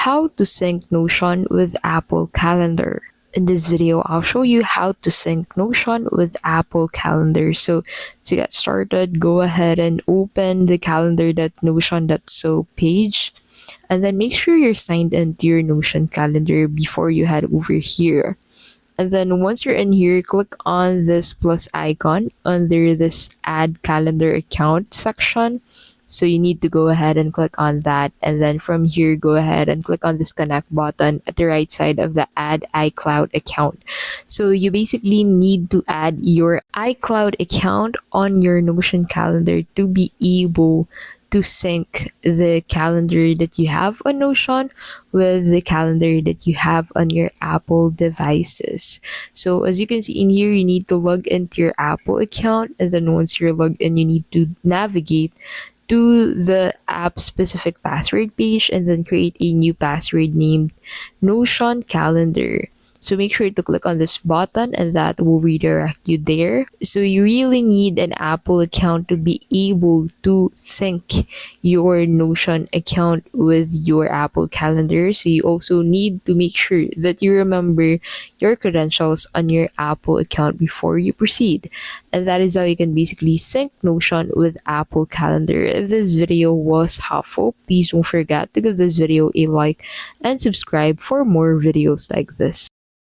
how to sync Notion with Apple Calendar. In this video, I'll show you how to sync Notion with Apple Calendar. So to get started, go ahead and open the calendar.notion.so page, and then make sure you're signed into your Notion calendar before you head over here. And then once you're in here, click on this plus icon under this add calendar account section. So you need to go ahead and click on that. And then from here, go ahead and click on this connect button at the right side of the add iCloud account. So you basically need to add your iCloud account on your Notion calendar to be able to sync the calendar that you have on Notion with the calendar that you have on your Apple devices. So as you can see in here, you need to log into your Apple account, and then once you're logged in, you need to navigate to the app specific password page and then create a new password named Notion Calendar. So make sure to click on this button and that will redirect you there. So you really need an Apple account to be able to sync your Notion account with your Apple Calendar. So you also need to make sure that you remember your credentials on your Apple account before you proceed. And that is how you can basically sync Notion with Apple Calendar. If this video was helpful, please don't forget to give this video a like and subscribe for more videos like this.